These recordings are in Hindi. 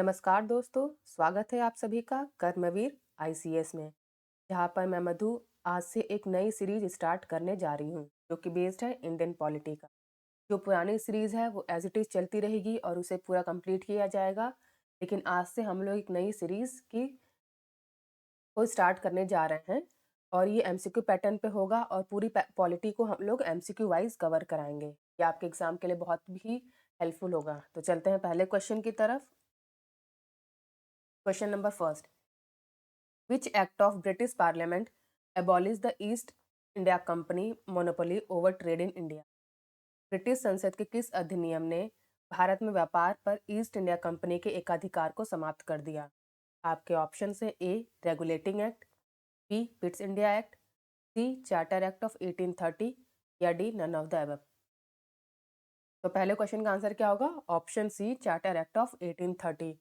नमस्कार दोस्तों, स्वागत है आप सभी का कर्मवीर आईसीएस में। जहां पर मैं मधु आज से एक नई सीरीज स्टार्ट करने जा रही हूं जो कि बेस्ड है इंडियन पॉलिटी का। जो पुरानी सीरीज है वो एज इट इज चलती रहेगी और उसे पूरा कंप्लीट किया जाएगा। लेकिन आज से हम लोग एक नई सीरीज की को स्टार्ट करने जा रहे हैं और ये एमसीक्यू पैटर्न पे होगा और पूरी पॉलिटी को हम लोग एमसीक्यू वाइज कवर कराएंगे। ये आपके एग्जाम के लिए बहुत ही हेल्पफुल होगा। तो चलते हैं पहले क्वेश्चन की तरफ। Question number first, Which act of British Parliament abolished the East India Company monopoly over trade in India? British संसद के किस अधिनियम ने भारत में व्यापार पर ईस्ट इंडिया कंपनी के एकाधिकार को समाप्त कर दिया? आपके ऑप्शन है A regulating act, B Pitt's India act, C charter act of 1830 या D none of the above. तो पहले क्वेश्चन का आंसर क्या होगा? Option C charter act of 1830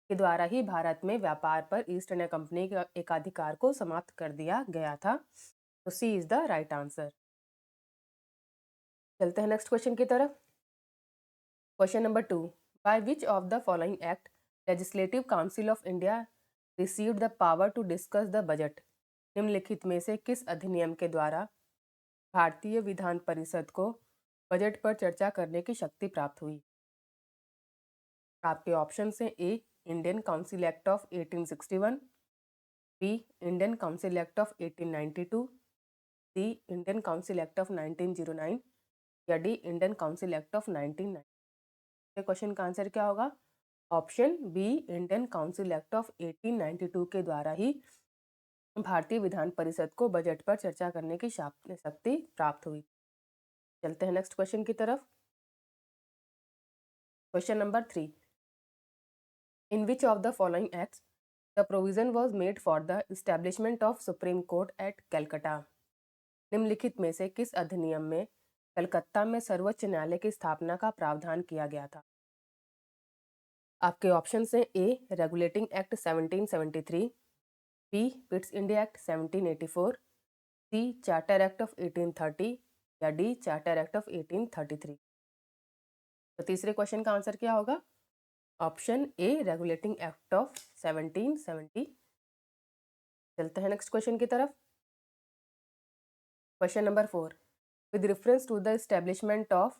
के द्वारा ही भारत में व्यापार पर ईस्ट इंडिया कंपनी के एकाधिकार को समाप्त कर दिया गया था। तो C is the right answer. चलते हैं नेक्स्ट क्वेश्चन की तरफ। Question number 2, by which of the following act legislative council of India received the power to discuss the budget? निम्नलिखित में से किस अधिनियम के द्वारा भारतीय विधान परिषद को बजट पर चर्चा करने की शक्ति प्राप्त हुई? आपके ऑप्शन हैं A Indian council act of 1861, B Indian council act of 1892, C Indian council act of 1909 या D Indian council act of 1990। Question का आंसर क्या होगा? Option B Indian council act of 1892 के द्वारा ही भारतीय विधान परिषद को बजट पर चर्चा करने की शक्ति प्राप्त हुई। चलते हैं नेक्स्ट क्वेश्चन की तरफ। Question number 3, in which of the following acts the provision was made for the establishment of supreme court at Calcutta? निम्नलिखित में से किस अधिनियम में कलकत्ता में सर्वोच्च न्यायालय की स्थापना का प्रावधान किया गया था? आपके ऑप्शन हैं A regulating act 1773, B Pitt's India act 1784, C charter act of 1830 या डी चार्टर एक्ट ऑफ 1833। तो तीसरे क्वेश्चन का आंसर क्या होगा? Option A regulating act of 1770। चलते हैं नेक्स्ट क्वेश्चन की तरफ। Question number 4, with reference to the establishment of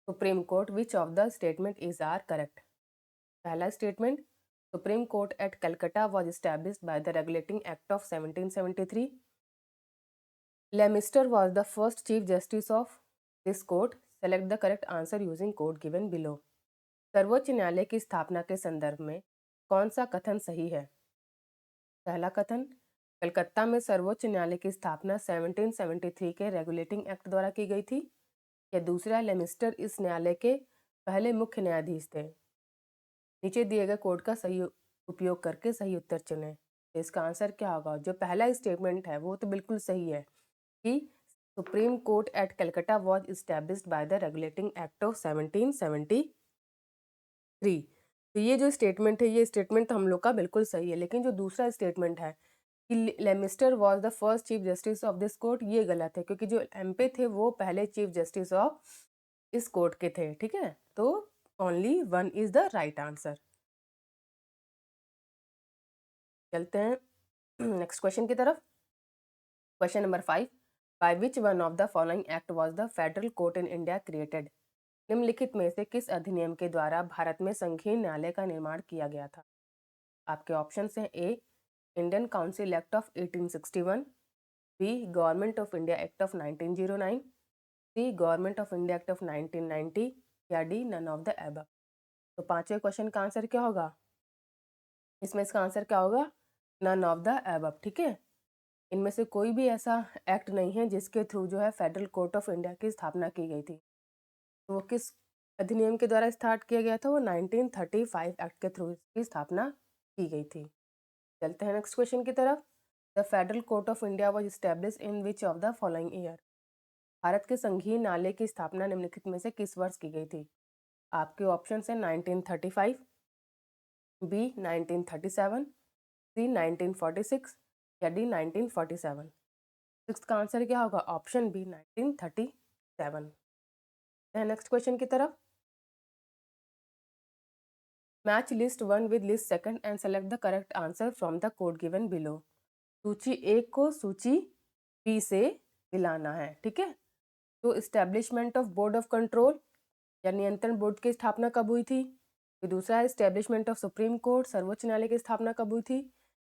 supreme court which of the statement is are correct? पहला statement, supreme court at Calcutta was established by the regulating act of 1773। Lemaistre was the first chief justice of this court. Select the correct answer using code given below. सर्वोच्च न्यायालय की स्थापना के संदर्भ में कौन सा कथन सही है? पहला कथन, कलकत्ता में सर्वोच्च न्यायालय की स्थापना 1773 के रेगुलेटिंग एक्ट द्वारा की गई थी। या दूसरा, लेमिस्टर इस न्यायालय के पहले मुख्य न्यायाधीश थे। नीचे दिए गए कोड का सही उपयोग करके सही उत्तर चुनें। तो इसका आंसर क्या होगा? जो पहला स्टेटमेंट है वो तो बिल्कुल सही है कि supreme court at Calcutta was established by the regulating act of 1773। तो ये जो स्टेटमेंट है ये स्टेटमेंट तो हम लोग का बिल्कुल सही है। लेकिन जो दूसरा स्टेटमेंट है कि Lemaistre was the first chief justice of this court, ये गलत है क्योंकि जो एमपी थे वो पहले चीफ जस्टिस ऑफ इस कोर्ट के थे। ठीक है, तो only one is the right answer. चलते हैं नेक्स्ट क्वेश्चन की तरफ। Question number 5, by which one of the following act was the federal court in India created? निम्नलिखित में से किस अधिनियम के द्वारा भारत में संघीय न्यायालय का निर्माण किया गया था? आपके ऑप्शन हैं A Indian council act of 1861, B government of India act of 1909, C government of India act of 1990 या D none of the above. तो पांचवें क्वेश्चन का आंसर क्या होगा? इसमें इसका आंसर क्या होगा? None of the above. ठीक है, इनमें से कोई भी ऐसा एक्ट नहीं है जिसके थ्रू जो है फेडरल कोर्ट ऑफ इंडिया की स्थापना की गई थी। तो वो किस अधिनियम के द्वारा स्टार्ट किया गया था? वो 1935 एक्ट के थ्रू इसकी स्थापना की गई थी। चलते हैं नेक्स्ट क्वेश्चन की तरफ। The federal court of India was established in which of the following year? Bharat के संघीय न्यायालय की स्थापना निम्नलिखित में से किस वर्ष की गई थी? आपके ऑप्शन हैं 1935, बी 1937, सी 1946 या डी 1947। सिक्स का आंसर क्या होगा? Option B 1937। नेक्स्ट क्वेश्चन की तरफ। Match list 1 with list 2 and select the correct answer from the code given below. सूची 1 को सूची बी से मिलाना है, ठीक है। तो establishment of board of control या नियंत्रण बोर्ड की स्थापना कब हुई थी? फिर दूसरा इस्टेब्लिशमेंट ऑफ सुप्रीम कोर्ट, सर्वोच्च न्यायालय की स्थापना कब हुई थी?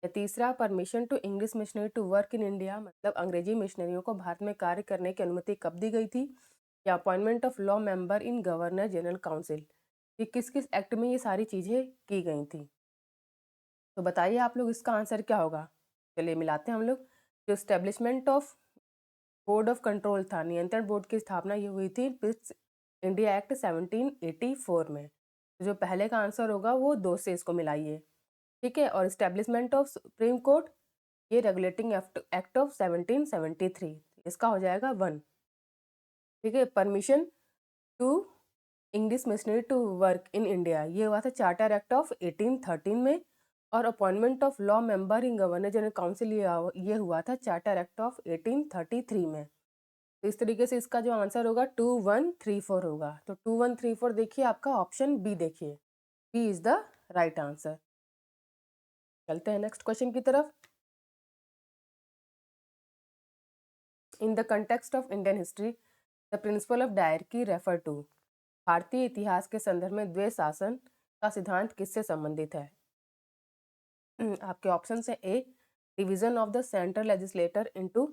या तीसरा permission to English missionary to work in India, मतलब अंग्रेजी मिशनरियों को भारत में कार्य करने की अनुमति कब दी गई थी? या appointment of law member in governor general council, ये किस किस एक्ट में ये सारी चीज़ें की गई थी? तो बताइए आप लोग इसका आंसर क्या होगा। चलिए मिलाते हैं हम लोग। जो establishment of board of control था, नियंत्रण बोर्ड की स्थापना ये हुई थी पिट्स इंडिया एक्ट 1784 में। तो जो पहले का आंसर होगा वो 2 से इसको मिलाइए, ठीक है। और स्टेब्लिशमेंट ऑफ सुप्रीम कोर्ट, ये रेगुलेटिंग एक्ट ऑफ 1773, इसका हो जाएगा 1, ठीक है। Permission to English missionary to work in India, ये हुआ था चार्टर एक्ट ऑफ 1813 में। और appointment of law member in governor general council, ये हुआ था चार्टर एक्ट ऑफ 1833 में। तो इस तरीके से इसका जो आंसर होगा 2134 होगा। तो 2134 देखिए, आपका ऑप्शन बी देखिए, B is the right answer. चलते हैं नेक्स्ट क्वेश्चन की तरफ। In the context of Indian history, the principle of diarchy refer to, भारतीय इतिहास के संदर्भ में द्वैध शासन का सिद्धांत किससे संबंधित है? आपके ऑप्शन है A, division of the central legislator into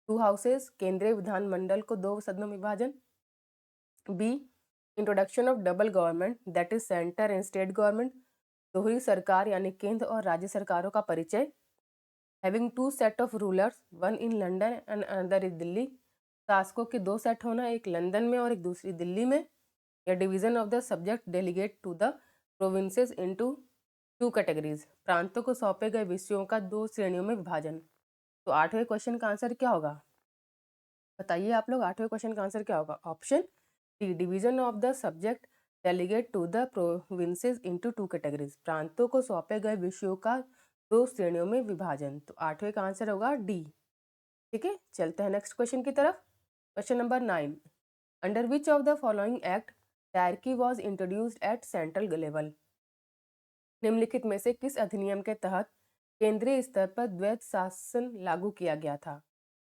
2 houses, केंद्रीय विधानमंडल को 2 सदनों में विभाजन। B, introduction of double government, that is centre and state government, दोहरी सरकार यानी केंद्र और राज्य सरकारों का परिचय। Having 2 set of rulers, one in London and another in Delhi, शासकों के 2 सेट होना, एक लंदन में और एक दूसरी दिल्ली में। या division of the subject delegate to the provinces into 2 categories, प्रांतों को सौंपे गए विषयों का 2 श्रेणियों में विभाजन। तो 8वें क्वेश्चन का आंसर क्या होगा? बताइए आप लोग, 8वें क्वेश्चन का आंसर क्या होगा? Option D, division of the subject delegate to the provinces into 2 categories, प्रांतों को सौंपे गए विषयों का 2 श्रेणियों में विभाजन। तो 8वें का आंसर होगा डी, ठीक है। चलते हैं नेक्स्ट क्वेश्चन की तरफ। Question number 9, under which of the following act diarchy was introduced at central level, निम्नलिखित में से किस अधिनियम के तहत केंद्रीय स्तर पर द्वैध शासन लागू किया गया था?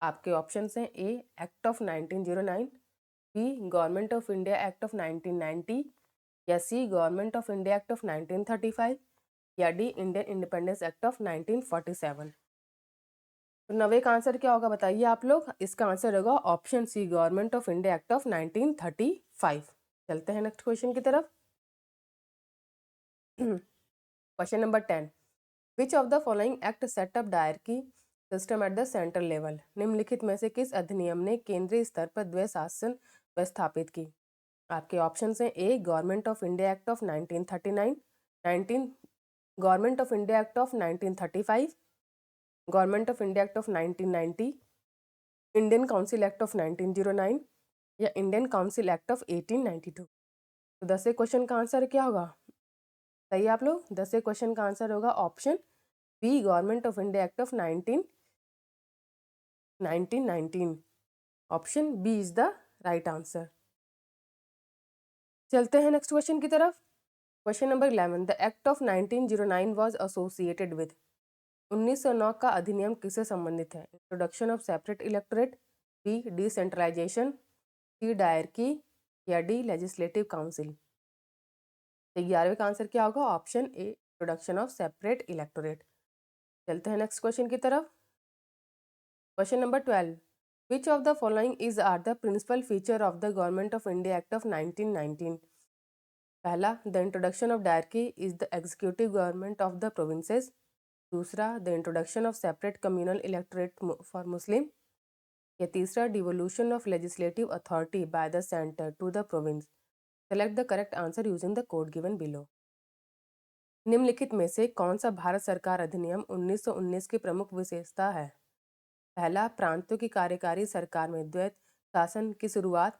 आपके ऑप्शन हैं A, act of 1909, B, government of India act of 1990, या C, government of India act of 1935, या D, Indian independence act of 1947। तो 9वें का आंसर क्या होगा बताइए आप लोग? इसका आंसर होगा option C, government of India act of 1935। चलते हैं नेक्स्ट क्वेश्चन की तरफ। Question number 10, which of the following act set up diarchy system at the central level, निम्नलिखित में से किस अधिनियम ने केंद्रीय स्तर पर द्वैध शासन स्थापित की? आपके ऑप्शन हैं A, government of India act of 1939, 19 government of India act of 1935, government of India act of 1990, Indian council act of 1909, या इंडियन काउंसिल एक्ट ऑफ 1892। तो 10वें क्वेश्चन का आंसर क्या होगा? सही आप लोग, 10वें क्वेश्चन का आंसर होगा option B, government of India act of 1919। Option B is the right answer. चलते हैं नेक्स्ट क्वेश्चन की तरफ। Question number 11, the act of 1909 was associated with, 1909 का अधिनियम किससे संबंधित है? Introduction of separate electorate, B, decentralization, C, diarchy, या डी, लेजिस्लेटिव काउंसिल। तो 11वें का आंसर क्या होगा? Option A, introduction of separate electorate. चलते हैं नेक्स्ट क्वेश्चन की तरफ। Question number 12, which of the following is are the principal feature of the government of India act of 1919? पहला, the introduction of dyarchy is the executive government of the provinces. दूसरा, the introduction of separate communal electorate for Muslim. या तीसरा, devolution of legislative authority by the centre to the province. Select the correct answer using the code given below. निम्नलिखित में से कौन सा भारत सरकार अधिनियम 1919 की प्रमुख विशेषता है? पहला, प्रांतों की कार्यकारी सरकार में द्वैध शासन की शुरुआत।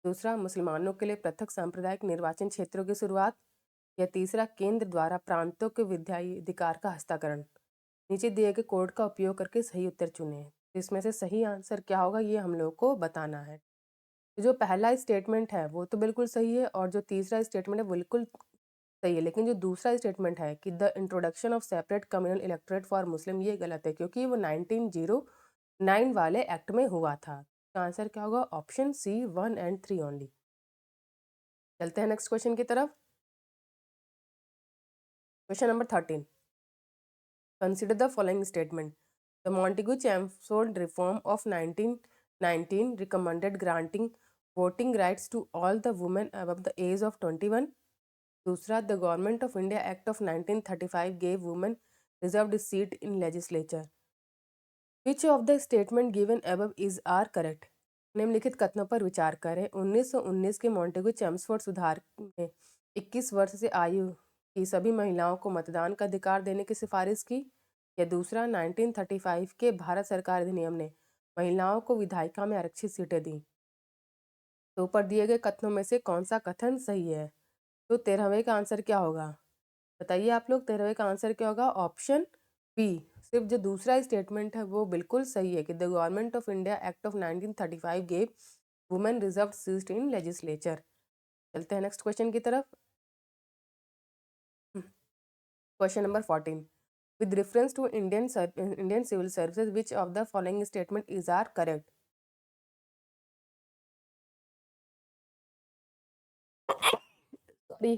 दूसरा, मुसलमानों के लिए पृथक सांप्रदायिक निर्वाचन क्षेत्रों की शुरुआत। या तीसरा, केंद्र द्वारा प्रांतों के विधायी अधिकार का हस्तांतरण। नीचे दिए गए कोड का उपयोग करके सही उत्तर चुनें। इसमें से सही आंसर क्या होगा ये हम लोग को बताना है। जो पहला स्टेटमेंट है वो तो बिल्कुल सही है, और जो तीसरा स्टेटमेंट है बिल्कुल सही है, लेकिन जो दूसरा स्टेटमेंट है कि the introduction of separate communal electorate for Muslim, ये गलत है क्योंकि वो 1909 वाले एक्ट में हुआ था। तो आंसर क्या होगा? Option C 1 and 3 only. चलते हैं नेक्स्ट क्वेश्चन की तरफ। Question number 13, consider the following statement. The Montesquieu-Chelmsford reform of 1919 recommended granting voting rights to all the women above the age of 21। दूसरा, the government of India act of 1935 gave women reserved seat in legislature। Which of the statement given above is are correct। निम्नलिखित कथनों पर विचार करें। 1919 के मॉन्टेगू चेम्सफोर्ड सुधार ने 21 वर्ष से आयु की सभी महिलाओं को मतदान का अधिकार देने की सिफारिश की, या दूसरा, 1935 के भारत सरकार अधिनियम ने महिलाओं को विधायिका में आरक्षित सीटें दी। तो ऊपर दिए गए कथनों में से कौन सा कथन सही है? तो 13वें का आंसर क्या होगा? बताइए आप लोग, 13वें का आंसर क्या होगा? Option B. सिर्फ जो दूसरा स्टेटमेंट है वो बिल्कुल सही है कि the government of India act of 1935 gave women reserve seat in legislature. चलते हैं नेक्स्ट क्वेश्चन की तरफ। Question number 14, with reference to Indian civil services which of the following statement is are correct. Sorry,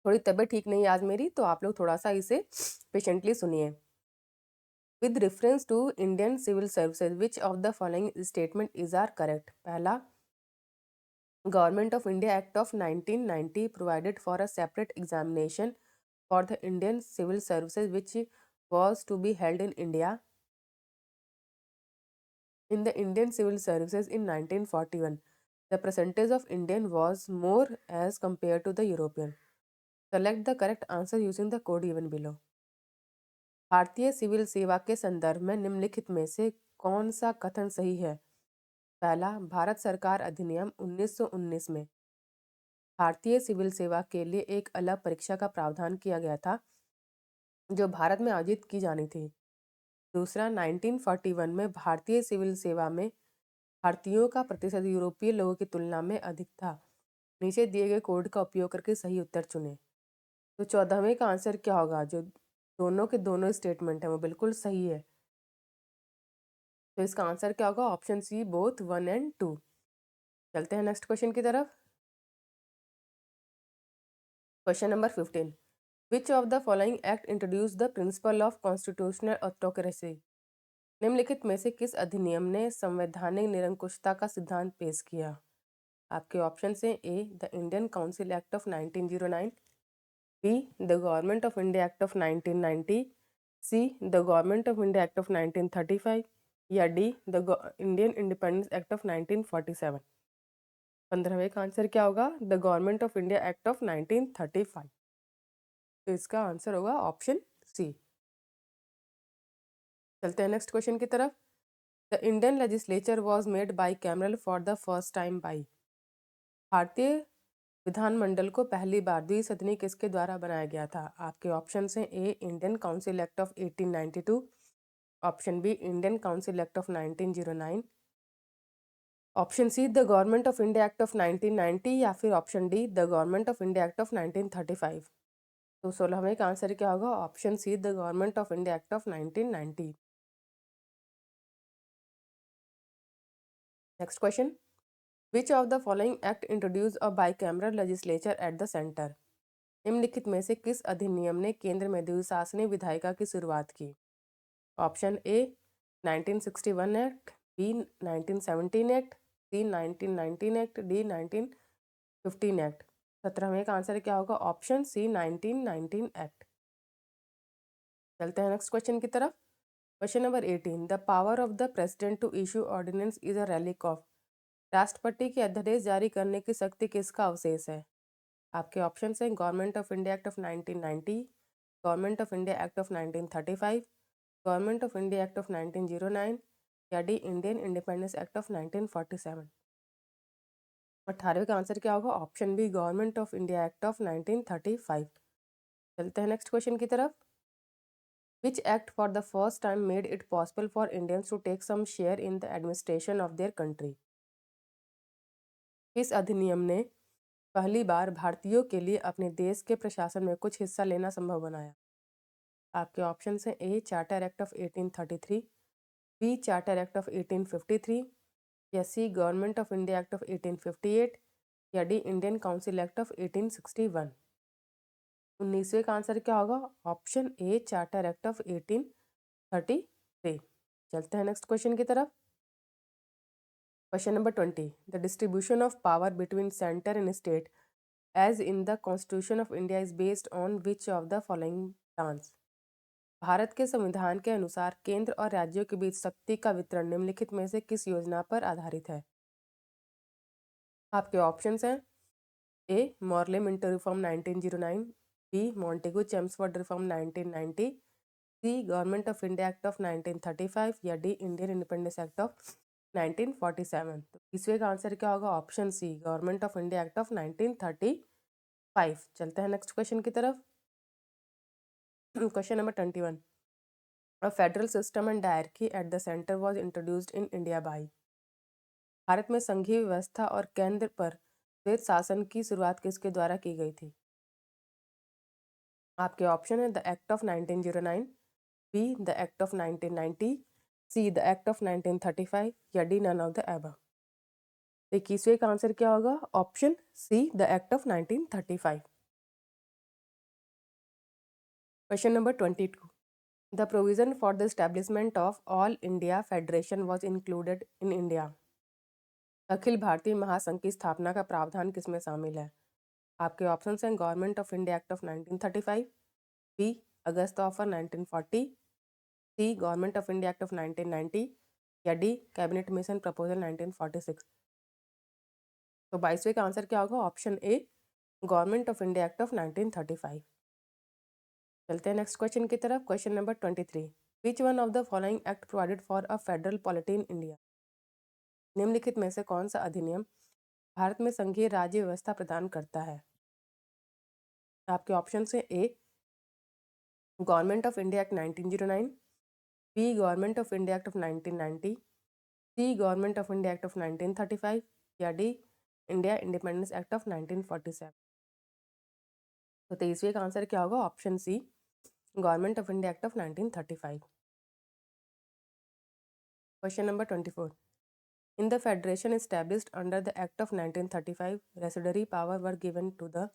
थोड़ी तबीयत ठीक नहीं है आज मेरी, तो आप लोग थोड़ा सा इसे पेशेंटली सुनिए। With reference to Indian civil services which of the following statement is are correct. पहला, government of India act of 1990 provided for a separate examination for the Indian civil services which was to be held in India। In the Indian civil services in 1941, the percentage of Indian was more as compared to the European। Select the correct answer using the code given below। भारतीय सिविल सेवा के संदर्भ में निम्नलिखित में से कौन सा कथन सही है? पहला, भारत सरकार अधिनियम 1919 में भारतीय सिविल सेवा के लिए एक अलग परीक्षा का प्रावधान किया गया था जो भारत में आयोजित की जानी थी। दूसरा, 1941 में भारतीय सिविल सेवा में भारतीयों का प्रतिशत यूरोपीय लोगों की तुलना में अधिक था। नीचे दिए गए कोड का उपयोग करके सही उत्तर चुनें। तो 14वें का आंसर क्या होगा? जो दोनों के दोनों स्टेटमेंट है वो बिल्कुल सही है। तो इसका आंसर क्या होगा? Option C both 1 and 2। चलते हैं नेक्स्ट क्वेश्चन की तरफ। Question number 15, which of the following act introduce the principle of constitutional autocracy. निम्नलिखित में से किस अधिनियम ने संवैधानिक निरंकुशता का सिद्धांत पेश किया? आपके ऑप्शन हैं A, the Indian council act of 1909, B, the government of India act of 1990, C, the government of India act of 1935, या D, the Indian independence act of 1947। 15वें का आंसर क्या होगा? The government of India act of 1935। तो इसका आंसर होगा ऑप्शन सी। चलते हैं नेक्स्ट क्वेश्चन की तरफ। The Indian legislature was made by cameral for the first time by. भारतीय विधानमंडल को पहली बार द्विसदनी किसके द्वारा बनाया गया था? आपके ऑप्शन हैं A, Indian council act of 1892, option B, Indian council act of 1909, option C, the government of India act of 1990, या फिर option D, the government of India act of 1935। तो 16वें का आंसर क्या होगा? Option C, the government of India act of 1990। Next question, which of the following act introduce a bicameral legislature at the centre. निम्नलिखित में से किस अधिनियम ने केंद्र में द्विशासनीय विधायिका की शुरुआत की? Option A, 1961 act, B, 1917 act, C, 1919 act, D, 1915 act. 17वें का आंसर क्या होगा? Option C, 1919 act. चलते हैं नेक्स्ट क्वेश्चन की तरफ। Question number 18, the power of the president to issue ordinance is a relic of. राष्ट्रपति के अध्यादेश जारी करने की शक्ति किसका अवशेष है? आपके ऑप्शन हैं government of India act of 1990, government of India act of 1935, government of India act of 1909, या D, Indian independence act of 1947। 18वें का आंसर क्या होगा? Option B, government of India act of 1935। चलते हैं नेक्स्ट क्वेश्चन की तरफ। Which act for the first time made it possible for Indians to take some share in the administration of their country. किस अधिनियम ने पहली बार भारतीयों के लिए अपने देश के प्रशासन में कुछ हिस्सा लेना संभव बनाया? आपके ऑप्शन हैं A charter act of 1833, B charter act of 1853, या C government of India act of 1858, या D Indian council act of 1861। 19वें का आंसर क्या होगा? Option A charter act of 1833। चलते हैं नेक्स्ट क्वेश्चन की तरफ। Question number 20, the distribution of power between centre and state as in the constitution of India is based on which of the following plans? Bharat के संविधान के अनुसार केंद्र और राज्यों के बीच शक्ति का वितरण निम्नलिखित में से किस योजना पर आधारित है? आपके ऑप्शंस हैं A Morley Minto reform 1909, B Montagu Chelmsford reform 1990, C government of India act of 1935, या D Indian independence act of 1947। तो इसमें का आंसर क्या होगा? Option C government of India act of 1935। चलते हैं नेक्स्ट क्वेश्चन की तरफ। Question number 21, a federal system and dyarchy at the centre was introduced in India by? भारत में संघीय व्यवस्था और केंद्र पर द्वैत शासन की शुरुआत किसके द्वारा की गई थी? आपके ऑप्शन है the act of 1909, B the act of 1990, C the act of 1935, या D none of the above. 21वें का आंसर क्या होगा? Option C the act of 1935। Question number 22, the provision for the establishment of all India federation was included in India? अखिल भारतीय महासंघ की स्थापना का प्रावधान किसमें शामिल है? आपके ऑप्शन हैं government of India act of 1935, B August offer 1940, C government of India act of 1990, या डी कैबिनेट मिशन प्रपोजल 1946। तो 22वें का आंसर क्या होगा? Option A government of India act of 1935। चलते हैं नेक्स्ट क्वेश्चन की तरफ। Question number 23, which one of the following act provided for a federal polity in India? निम्नलिखित में से कौन सा अधिनियम भारत में संघीय राज्य व्यवस्था प्रदान करता है? आपके ऑप्शन है A government of India act 1909, B government of India act of 1990, C government of India act of 1935, या D India independence act of 1947। तो 23वें का आंसर क्या होगा? Option C government of India act of 1935। Question number 24, in the federation established under the act of 1935 residuary power were given to the?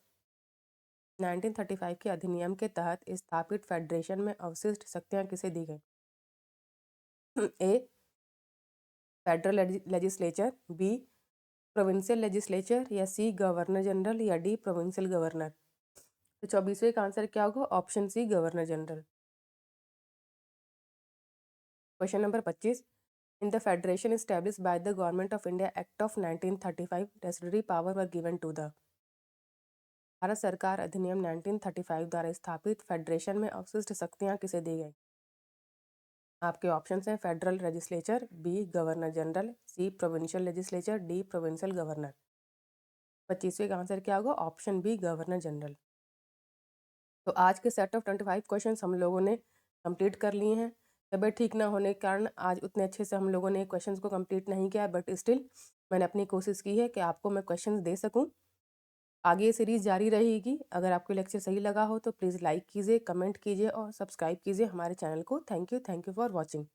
1935 के अधिनियम के तहत स्थापित फेडरेशन में अवशिष्ट शक्तियां किसे दी गई? A federal legislature, B provincial legislature, या सी गवर्नर जनरल, या डी प्रोविंशियल गवर्नर। तो 24वें का आंसर क्या होगा? Option C governor general. Question number 25, in the federation established by the government of India act of 1935 residuary power were given to the? भारत सरकार अधिनियम 1935 द्वारा स्थापित फेडरेशन में अवशिष्ट शक्तियां किसे दी गई? आपके ऑप्शंस हैं federal legislature, B governor general, C provincial legislature, D provincial governor. 25वें का आंसर क्या होगा? Option B governor general. तो आज के सेट ऑफ 25 क्वेश्चंस हम लोगों ने कंप्लीट कर लिए हैं। तबीयत ठीक ना होने के कारण आज उतने अच्छे से हम लोगों ने क्वेश्चंस को कंप्लीट नहीं किया, बट स्टिल मैंने अपनी कोशिश की है कि आपको मैं क्वेश्चंस दे सकूं। आगे ये सीरीज़ जारी रहेगी। अगर आपको लेक्चर सही लगा हो तो प्लीज़ लाइक कीजिए, कमेंट कीजिए और सब्सक्राइब कीजिए हमारे चैनल को। Thank you for watching.